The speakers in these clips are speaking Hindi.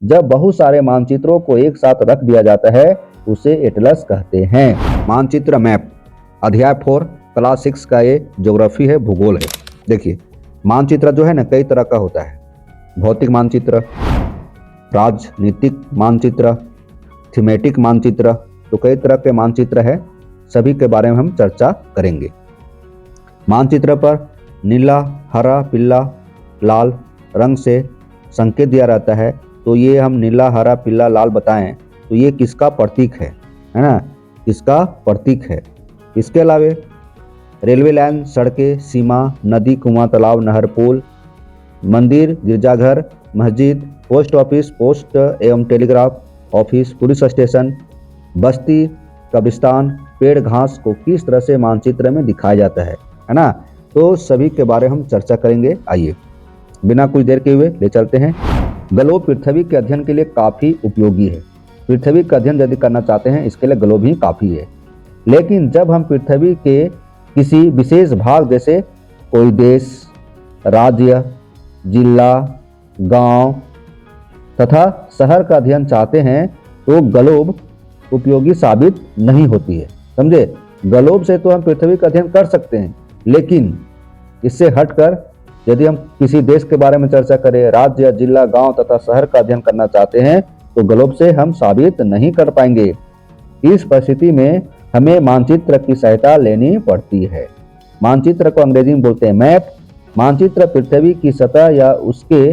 जब बहुत सारे मानचित्रों को एक साथ रख दिया जाता है उसे एटलस कहते हैं। मानचित्र मैप अध्याय 4 क्लास 6 का ये ज्योग्राफी है, भूगोल है। देखिए मानचित्र जो है ना कई तरह का होता है। भौतिक मानचित्र, राजनीतिक मानचित्र, थीमेटिक मानचित्र, तो कई तरह के मानचित्र है, सभी के बारे में हम चर्चा करेंगे। मानचित्र पर नीला, हरा, पीला, लाल रंग से संकेत दिया रहता है, तो ये हम नीला, हरा, पीला, लाल बताएं तो ये किसका प्रतीक है ना, किसका प्रतीक है। इसके अलावा रेलवे लाइन, सड़कें, सीमा, नदी, कुआं, तालाब, नहर, पुल, मंदिर, गिरजाघर, मस्जिद, पोस्ट ऑफिस, पोस्ट एवं टेलीग्राफ ऑफिस, पुलिस स्टेशन, बस्ती, कब्रिस्तान, पेड़, घास को किस तरह से मानचित्र में दिखाया जाता है ना, तो सभी के बारे में हम चर्चा करेंगे। आइए बिना कुछ देर के हुए ले चलते हैं। ग्लोब पृथ्वी के अध्ययन के लिए काफ़ी उपयोगी है। पृथ्वी का अध्ययन यदि करना चाहते हैं इसके लिए ग्लोब ही काफ़ी है। लेकिन जब हम पृथ्वी के किसी विशेष भाग जैसे कोई देश, राज्य, जिला, गांव तथा शहर का अध्ययन चाहते हैं तो ग्लोब उपयोगी साबित नहीं होती है। समझे, ग्लोब से तो हम पृथ्वी का अध्ययन कर सकते हैं, लेकिन इससे हटकर यदि हम किसी देश के बारे में चर्चा करें, राज्य, जिला, गांव तथा शहर का अध्ययन करना चाहते हैं तो ग्लोब से हम साबित नहीं कर पाएंगे। इस परिस्थिति में हमें मानचित्र की सहायता लेनी पड़ती है। मानचित्र को अंग्रेजी में बोलते हैं मैप। मानचित्र पृथ्वी की सतह या उसके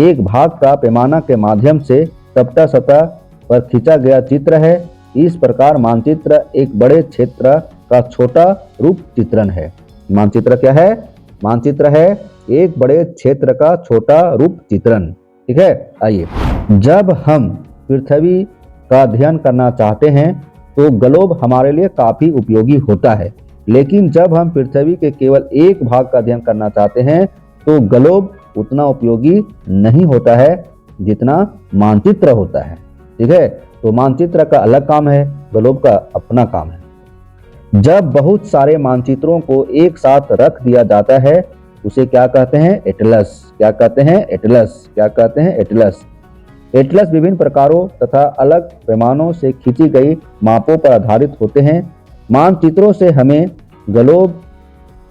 एक भाग का पैमाना के माध्यम से तपता सतह पर खींचा गया चित्र है। इस प्रकार मानचित्र एक बड़े क्षेत्र का छोटा रूप चित्रण है। मानचित्र क्या है? मानचित्र है एक बड़े क्षेत्र का छोटा रूप चित्रण। ठीक है। आइए, जब हम पृथ्वी का अध्ययन करना चाहते हैं तो ग्लोब हमारे लिए काफी उपयोगी होता है, लेकिन जब हम पृथ्वी के केवल एक भाग का अध्ययन करना चाहते हैं तो ग्लोब उतना उपयोगी नहीं होता है जितना मानचित्र होता है। ठीक है, तो मानचित्र का अलग काम है, ग्लोब का अपना काम है। जब बहुत सारे मानचित्रों को एक साथ रख दिया जाता है उसे क्या कहते हैं? एटलस। क्या कहते हैं? एटलस। क्या कहते हैं? एटलस। एटलस विभिन्न प्रकारों तथा अलग पैमानों से खींची गई मापों पर आधारित होते हैं। मानचित्रों से हमें ग्लोब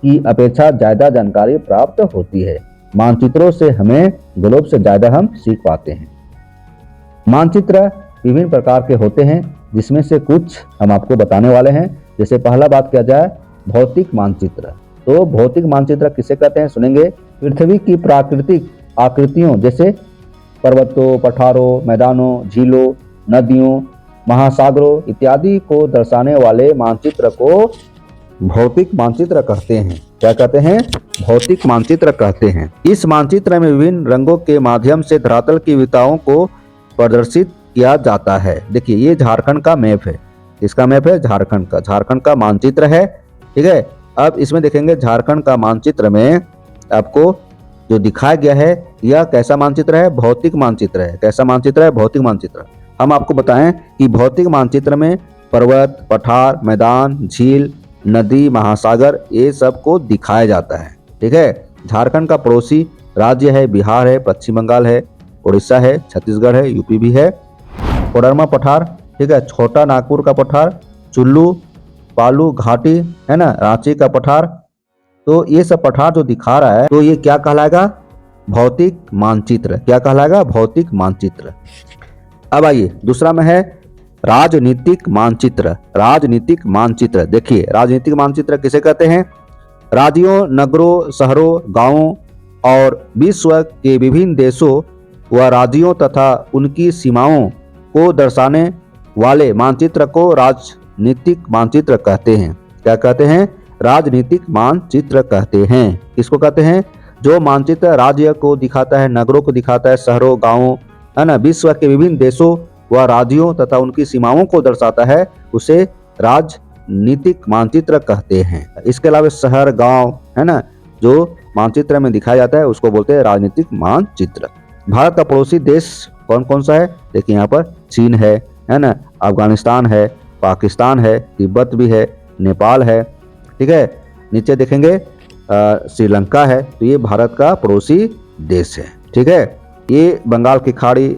की अपेक्षा ज्यादा जानकारी प्राप्त होती है। मानचित्रों से हमें ग्लोब से ज्यादा हम सीख पाते हैं। मानचित्र विभिन्न प्रकार के होते हैं, जिसमें से कुछ हम आपको बताने वाले हैं। जैसे पहला बात किया जाए भौतिक मानचित्र, तो भौतिक मानचित्र किसे कहते हैं सुनेंगे। पृथ्वी की प्राकृतिक आकृतियों जैसे पर्वतों, पठारों, मैदानों, झीलों, नदियों, महासागरों इत्यादि को दर्शाने वाले मानचित्र को भौतिक मानचित्र कहते हैं। क्या कहते हैं? भौतिक मानचित्र कहते हैं। इस मानचित्र में विभिन्न रंगों के माध्यम से धरातल की विविधताओं को प्रदर्शित किया जाता है। देखिए ये झारखंड का मैप है। इसका मैप है झारखंड का, झारखंड का मानचित्र है। ठीक है, अब इसमें देखेंगे झारखंड का मानचित्र में आपको जो दिखाया गया है यह कैसा मानचित्र है? भौतिक मानचित्र है। कैसा मानचित्र है? भौतिक मानचित्र। हम आपको बताएं कि भौतिक मानचित्र में पर्वत, पठार, मैदान, झील, नदी, महासागर ये सब को दिखाया जाता है। ठीक है, झारखंड का पड़ोसी राज्य है बिहार है, पश्चिम बंगाल है, उड़ीसा है, छत्तीसगढ़ है, यूपी भी है। कोडरमा पठार, ठीक है, छोटा नागपुर का पठार, चुल्लू पालू घाटी है ना, रांची का पठार, तो ये सब पठार जो दिखा रहा है तो ये क्या कहलाएगा? भौतिक मानचित्र। क्या कहलाएगा? भौतिक मानचित्र। अब आइए दूसरा में है राजनीतिक मानचित्र। राजनीतिक मानचित्र, देखिए राजनीतिक मानचित्र किसे कहते हैं? राज्यों, नगरों, शहरों, गांवों और विश्व के विभिन्न देशों व राज्यों तथा उनकी सीमाओं को दर्शाने वाले मानचित्र को राजनीतिक मानचित्र कहते हैं। क्या कहते हैं? राजनीतिक मानचित्र कहते हैं। किसको कहते हैं? जो मानचित्र राज्य को दिखाता है, नगरों को दिखाता है, शहरों, गांवों है ना, विश्व के विभिन्न देशों व राज्यों तथा उनकी सीमाओं को दर्शाता है उसे राजनीतिक मानचित्र कहते हैं। इसके अलावा शहर, गांव है ना, जो मानचित्र में दिखाया जाता है उसको बोलते हैं राजनीतिक मानचित्र। भारत का पड़ोसी देश कौन कौन सा है? देखिए यहाँ पर चीन है ना, अफगानिस्तान है, पाकिस्तान है, तिब्बत भी है, नेपाल है। ठीक है, नीचे देखेंगे श्रीलंका है, तो ये भारत का पड़ोसी देश है। ठीक है, ये बंगाल की खाड़ी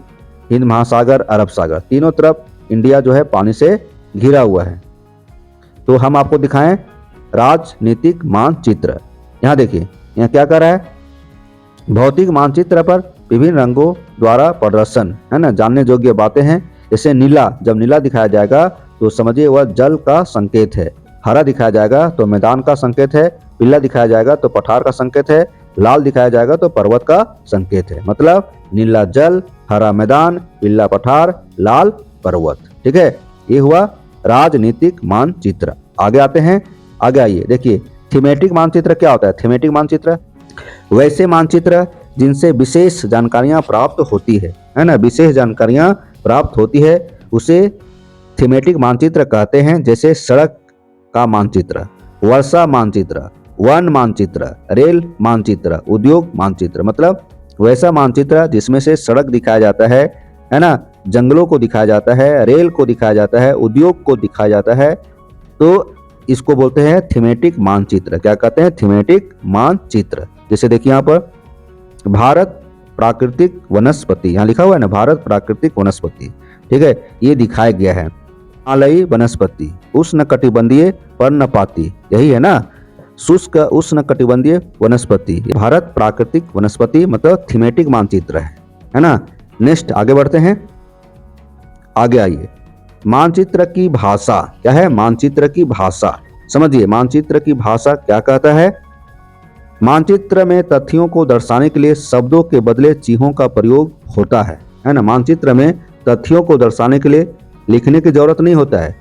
हिंद महासागर, अरब सागर, तीनों तरफ इंडिया जो है पानी से घिरा हुआ है। तो हम आपको दिखाएं राजनीतिक मानचित्र। यहाँ देखिए, यहाँ क्या कर रहा है, भौतिक मानचित्र पर विभिन्न रंगों द्वारा प्रदर्शन, है ना, जानने योग्य बातें हैं। जैसे नीला, जब नीला दिखाया जाएगा तो समझिए वह जल का संकेत है। हरा दिखाया जाएगा तो मैदान का संकेत है। पीला दिखाया जाएगा तो पठार का संकेत है। लाल दिखाया जाएगा तो पर्वत का संकेत है। मतलब नीला जल, हरा मैदान, पीला पठार, लाल पर्वत। ठीक है, ये हुआ राजनीतिक मानचित्र। आगे आते हैं, आगे आइए देखिए थीमेटिक मानचित्र क्या होता है। थीमेटिक मानचित्र वैसे मानचित्र जिनसे विशेष जानकारियां प्राप्त होती है ना, विशेष जानकारियां प्राप्त होती है, उसे थीमेटिक मानचित्र कहते हैं। जैसे सड़क का मानचित्र, वर्षा मानचित्र, वन मानचित्र, रेल मानचित्र, उद्योग मानचित्र। मतलब वैसा मानचित्र जिसमें से सड़क दिखाया जाता है ना, जंगलों को दिखाया जाता है, रेल को दिखाया जाता है, उद्योग को दिखाया जाता है, तो इसको बोलते हैं थीमेटिक मानचित्र। क्या कहते हैं? थीमेटिक मानचित्र। जैसे देखिए यहाँ पर भारत प्राकृतिक वनस्पति, यहाँ लिखा हुआ है ना, भारत प्राकृतिक वनस्पति। ठीक है, ये दिखाया गया है। हिमालयी वनस्पति, उष्णकटिबंधीय पर्णपाती, यही है ना, शुष्क उष्णकटिबंधीय वनस्पति, भारत प्राकृतिक वनस्पति, मतलब थीमेटिक मानचित्र है ना। नेक्स्ट आगे बढ़ते हैं, आगे आइए। मानचित्र की भाषा क्या है? मानचित्र की भाषा समझिए, मानचित्र की भाषा क्या कहता है? मानचित्र में तथ्यों को दर्शाने के लिए शब्दों के बदले चिन्हों का प्रयोग होता है ना। मानचित्र में तथ्यों को दर्शाने के लिए लिखने की जरूरत नहीं होता है,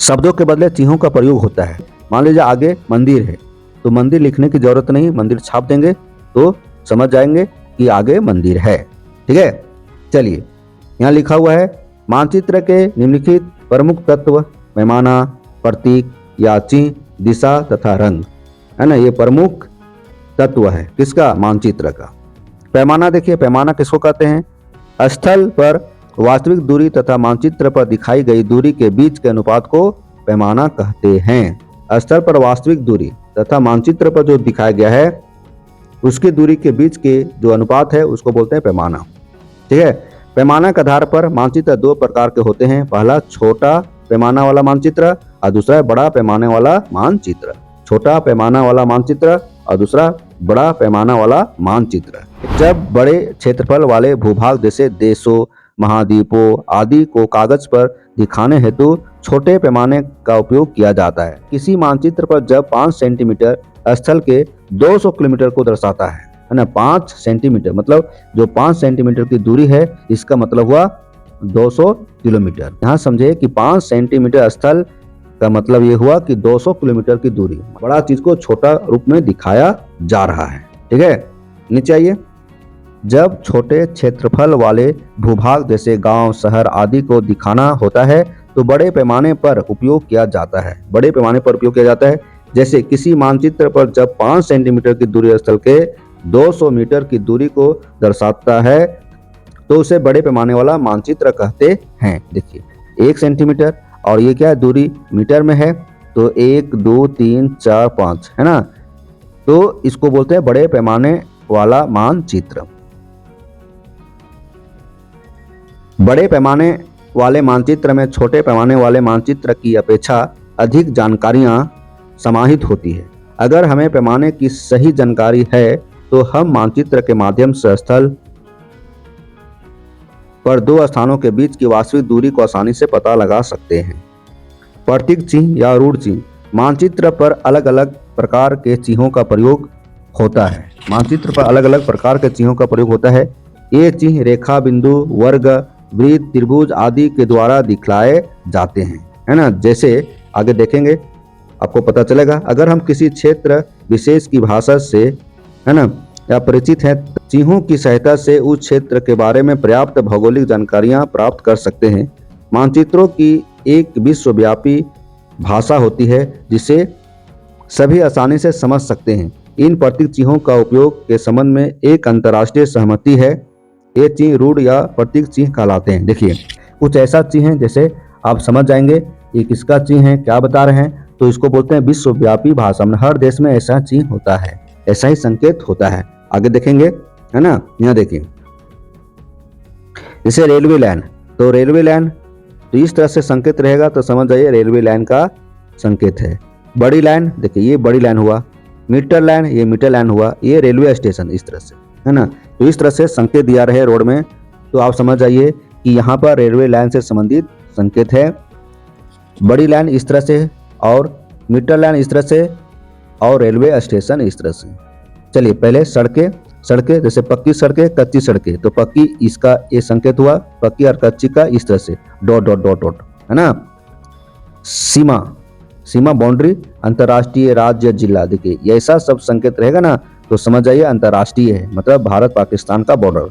शब्दों के बदले चिन्हों का प्रयोग होता है। मान लीजिए आगे मंदिर है तो मंदिर लिखने की जरूरत नहीं, मंदिर छाप देंगे तो समझ जाएंगे कि आगे मंदिर है। ठीक है, चलिए यहाँ लिखा हुआ है मानचित्र के निम्नलिखित प्रमुख तत्व पैमाना, प्रतीक या चिन्ह, दिशा तथा रंग, है ना, ये प्रमुख तत्व है किसका? मानचित्र का। पैमाना देखिए, पैमाना किसको कहते हैं? स्थल पर वास्तविक दूरी तथा मानचित्र पर दिखाई गई दूरी के बीच के अनुपात को पैमाना कहते हैं। स्थल पर वास्तविक दूरी तथा मानचित्र पर जो दिखाया गया है उसकी दूरी के बीच के जो अनुपात है उसको बोलते हैं पैमाना। ठीक है, पैमाना के आधार पर मानचित्र दो प्रकार के होते हैं। पहला छोटा पैमाना वाला मानचित्र और दूसरा बड़ा पैमाने वाला मानचित्र। छोटा पैमाना वाला मानचित्र और दूसरा बड़ा पैमाना वाला मानचित्र। जब बड़े क्षेत्रफल वाले भूभाग जैसे देशों, महाद्वीपों आदि को कागज पर दिखाने हेतु छोटे पैमाने का उपयोग किया जाता है। किसी मानचित्र पर जब 5 सेंटीमीटर स्थल के 200 किलोमीटर को दर्शाता है ना, 5 सेंटीमीटर मतलब जो 5 सेंटीमीटर की दूरी है इसका मतलब हुआ 200 किलोमीटर। यहाँ समझे कि 5 सेंटीमीटर स्थल का मतलब ये हुआ कि 200 किलोमीटर की दूरी, बड़ा चीज को छोटा रूप में दिखाया जा रहा है। ठीक है, नीचे आइए। जब छोटे क्षेत्रफल वाले भूभाग जैसे गांव, शहर आदि को दिखाना होता है तो बड़े पैमाने पर उपयोग किया जाता है। बड़े पैमाने पर उपयोग किया जाता है। जैसे किसी मानचित्र पर जब 5 सेंटीमीटर की दूरी स्थल के 200 मीटर की दूरी को दर्शाता है तो उसे बड़े पैमाने वाला मानचित्र कहते हैं। देखिए 1 सेंटीमीटर और ये क्या है, दूरी मीटर में है तो 1 2 3 4 5 है ना, तो इसको बोलते हैं बड़े पैमाने वाला मानचित्र। बड़े पैमाने वाले मानचित्र में छोटे पैमाने वाले मानचित्र की अपेक्षा अधिक जानकारियां समाहित होती है। अगर हमें पैमाने की सही जानकारी है तो हम मानचित्र के माध्यम से स्थल पर दो स्थानों के बीच की वास्तविक दूरी को आसानी से पता लगा सकते हैं। प्रतीक चिन्ह या रूढ़ चिन्ह, मानचित्र पर अलग अलग प्रकार के चिन्हों का प्रयोग होता है। मानचित्र पर अलग अलग प्रकार के चिन्हों का प्रयोग होता है। ये चिन्ह रेखा, बिंदु, वर्ग, वृत्त, त्रिभुज आदि के द्वारा दिखलाए जाते हैं, है ना। जैसे आगे देखेंगे आपको पता चलेगा। अगर हम किसी क्षेत्र विशेष की भाषा से, है ना, या परिचित हैं, चिन्हों की सहायता से उस क्षेत्र के बारे में पर्याप्त भौगोलिक जानकारियां प्राप्त कर सकते हैं। मानचित्रों की एक विश्वव्यापी भाषा होती है जिसे सभी आसानी से समझ सकते हैं। इन प्रतीक चिन्हों का उपयोग के संबंध में एक अंतर्राष्ट्रीय सहमति है। ये चिन्ह रूढ़ या प्रतीक चिन्ह कहलाते हैं। देखिए कुछ ऐसा चिन्ह है जैसे आप समझ जाएंगे ये किसका चिन्ह है, क्या बता रहे हैं, तो इसको बोलते हैं विश्वव्यापी भाषा। हर देश में ऐसा चिन्ह होता है, ऐसा ही संकेत होता है। आगे देखेंगे, है ना। यहाँ देखिए जैसे रेलवे लाइन, तो रेलवे लाइन तो इस तरह से संकेत रहेगा, तो समझ जाइए रेलवे लाइन का संकेत है। बड़ी लाइन, देखिए ये बड़ी लाइन हुआ। मीटर लाइन, ये मीटर लाइन हुआ। ये रेलवे स्टेशन, इस तरह से, है ना। तो इस तरह से संकेत दिया रहे रोड में, तो आप समझ जाइए कि यहाँ पर रेलवे लाइन से संबंधित संकेत है। बड़ी लाइन इस तरह से, और मीटर लाइन इस तरह से, और रेलवे स्टेशन इस तरह से। चलिए पहले सड़कें, जैसे पक्की सड़कें, कच्ची सड़कें, तो पक्की इसका ये संकेत हुआ, पक्की और कच्ची का इस तरह से डॉट डॉट डॉट डॉट, है ना। सीमा बाउंड्री, अंतर्राष्ट्रीय, राज्य, जिला, देखिए ये ऐसा सब संकेत रहेगा ना, तो समझ जाइए अंतर्राष्ट्रीय है, मतलब भारत पाकिस्तान का बॉर्डर,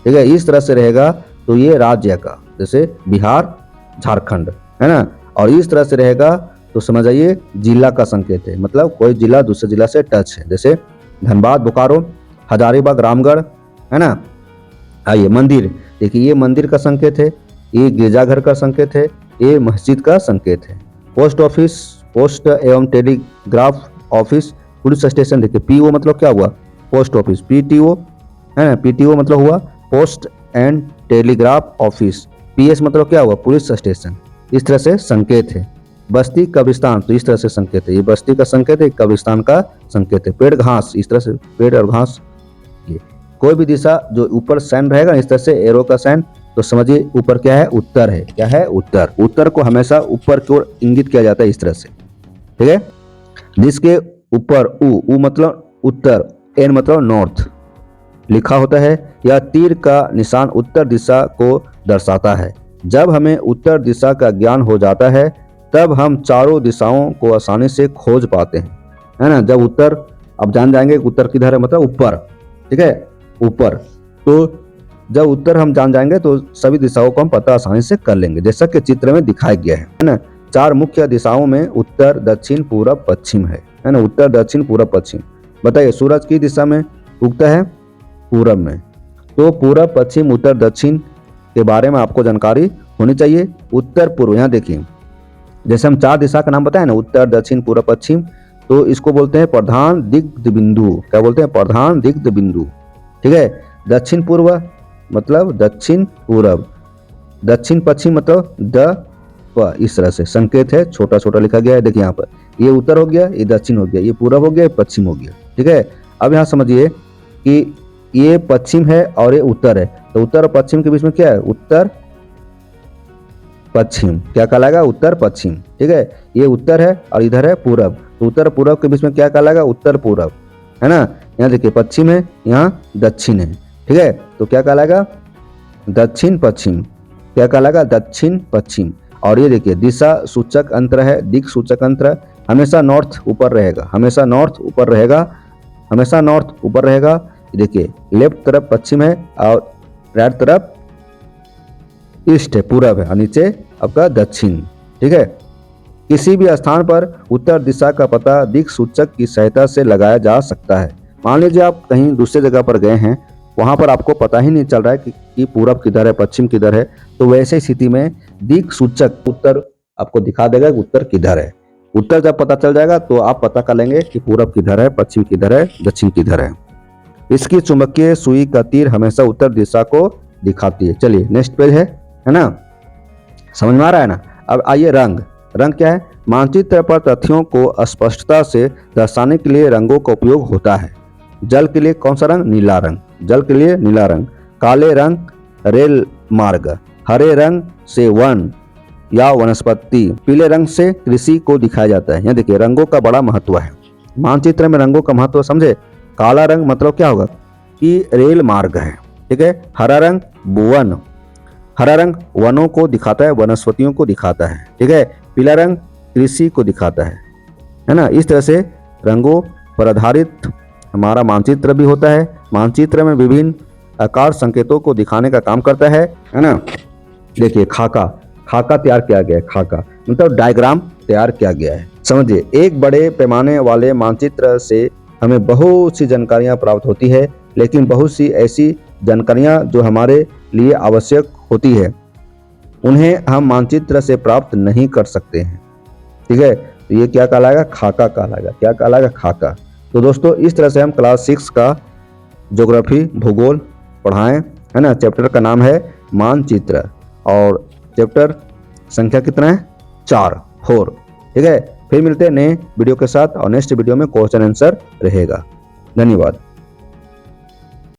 ठीक है। इस तरह से रहेगा तो ये राज्य का, जैसे बिहार, झारखंड, है ना। और इस तरह से रहेगा तो समझ जाइए जिला का संकेत है, मतलब कोई जिला दूसरे जिला से टच है, जैसे धनबाद, बोकारो, हजारीबाग, रामगढ़, है ना। आइए मंदिर, देखिए ये मंदिर का संकेत है, ये गिरजाघर का संकेत है, ये मस्जिद का संकेत है। पोस्ट ऑफिस, पोस्ट एवं टेलीग्राफ ऑफिस, पुलिस स्टेशन, देखिए पीओ मतलब क्या हुआ, पोस्ट ऑफिस, पीटीओ, है ना, पीटीओ मतलब हुआ post and telegraph office, PS मतलब क्या हुआ, पुलिस स्टेशन। इस तरह से संकेत है। बस्ती, कब्रिस्तान, तो इस तरह से संकेत है, ये बस्ती का संकेत है, कब्रिस्तान का संकेत है। पेड़, घास, इस तरह से पेड़ और घास। ये कोई भी दिशा जो ऊपर साइन रहेगा इस तरह से एरो का साइन, तो समझिए ऊपर क्या है, उत्तर है। क्या है, उत्तर। उत्तर को हमेशा ऊपर की ओर इंगित किया जाता है इस तरह से, ठीक है। जिसके ऊपर उ मतलब उत्तर, एन मतलब नॉर्थ लिखा होता है, या तीर का निशान उत्तर दिशा को दर्शाता है। जब हमें उत्तर दिशा का ज्ञान हो जाता है तब हम चारों दिशाओं को आसानी से खोज पाते हैं, है ना। जब उत्तर, अब जान जाएंगे उत्तर किधर है, मतलब ऊपर, ठीक है, ऊपर। तो जब उत्तर हम जान जाएंगे तो सभी दिशाओं को हम पता आसानी से कर लेंगे, जैसा कि चित्र में दिखाया गया है ना। चार मुख्य दिशाओं में उत्तर, दक्षिण, पूरब, पश्चिम है ना। उत्तर, दक्षिण, पूरब, पश्चिम। बताइए सूरज की दिशा में उगता है, पूरब में। तो पूरब, पश्चिम, उत्तर, दक्षिण के बारे में आपको जानकारी होनी चाहिए। उत्तर पूर्व, यहाँ देखिए जैसे हम चार दिशा का नाम बताए ना, उत्तर, दक्षिण, पूर्व, पश्चिम, तो इसको बोलते हैं प्रधान दिग्ध बिंदु। क्या बोलते हैं, प्रधान दिग्ध बिंदु, ठीक है। दक्षिण पूर्व मतलब दक्षिण पूरब, दक्षिण पश्चिम मतलब द प, इस तरह से संकेत है, छोटा छोटा लिखा गया है। देखिए यहाँ पर ये उत्तर हो गया, ये दक्षिण हो गया, ये पूरब हो गया, ये पश्चिम हो गया, ठीक है। अब यहाँ समझिए कि ये पश्चिम है और ये उत्तर है, तो उत्तर और पश्चिम के बीच में क्या है, उत्तर पश्चिम, क्या कहलाएगा, उत्तर पश्चिम, ठीक है। ये उत्तर है और इधर है पूरब, तो उत्तर पूरब के बीच में क्या कहलाएगा, उत्तर पूरब, है ना। यहाँ देखिए पश्चिम है, यहाँ दक्षिण है, ठीक है। तो क्या कहलाएगा, दक्षिण पश्चिम, क्या कहलाएगा, दक्षिण पश्चिम। और ये देखिए दिशा सूचक अंतर है, दिक सूचक अंतर, हमेशा नॉर्थ ऊपर रहेगा, हमेशा नॉर्थ ऊपर रहेगा, हमेशा नॉर्थ ऊपर रहेगा। देखिए लेफ्ट तरफ पश्चिम है और राइट तरफ ईस्ट है, पूरब है, और नीचे आपका दक्षिण, ठीक है। किसी भी स्थान पर उत्तर दिशा का पता दिक सूचक की सहायता से लगाया जा सकता है। मान लीजिए आप कहीं दूसरे जगह पर गए हैं, वहां पर आपको पता ही नहीं चल रहा है कि पूरब किधर है, पश्चिम किधर है, तो वैसे स्थिति में दिक सूचक उत्तर आपको दिखा देगा कि उत्तर किधर है। उत्तर जब पता चल जाएगा तो आप पता कर लेंगे कि पूरब किधर है, पश्चिम किधर है, दक्षिण किधर है। इसकी चुंबकीय सुई का तीर हमेशा उत्तर दिशा को दिखाती है। चलिए नेक्स्ट पेज है ना, समझ में आ रहा है ना। अब आइए रंग। रंग क्या है, मानचित्र पर तथ्यों को स्पष्टता से दर्शाने के लिए रंगों का उपयोग होता है। जल के लिए कौन सा रंग, नीला रंग, जल के लिए नीला रंग। काले रंग रेल मार्ग, हरे रंग से वन या वनस्पति, पीले रंग से कृषि को दिखाया जाता है। यहाँ देखिए रंगों का बड़ा महत्व है, मानचित्र में रंगों का महत्व समझे। काला रंग मतलब क्या होगा कि रेल मार्ग है, ठीक है। हरा रंग वन, हरा रंग वनों को दिखाता है, वनस्पतियों को दिखाता है, ठीक है। पीला रंग कृषि को दिखाता है ना। इस तरह से रंगों पर आधारित हमारा मानचित्र भी होता है। मानचित्र में विभिन्न आकार संकेतों को दिखाने का काम करता है ना। देखिए खाका, खाका तैयार किया गया है, खाका मतलब डायग्राम तैयार किया गया है। समझिए एक बड़े पैमाने वाले मानचित्र से हमें बहुत सी जानकारियां प्राप्त होती है, लेकिन बहुत सी ऐसी जानकारियां जो हमारे लिए आवश्यक होती है उन्हें हम मानचित्र से प्राप्त नहीं कर सकते हैं, ठीक है। तो ये क्या कहलाएगा, खाका कहलाएगा। क्या कहलाएगा, खाका। तो दोस्तों इस तरह से हम क्लास 6 का ज्योग्राफी भूगोल पढ़ाएं, है ना। चैप्टर का नाम है मानचित्र, और चैप्टर संख्या कितना है 4 ठीक है। फिर मिलते हैं नए वीडियो के साथ और नेक्स्ट वीडियो में क्वेश्चन आंसर रहेगा। धन्यवाद।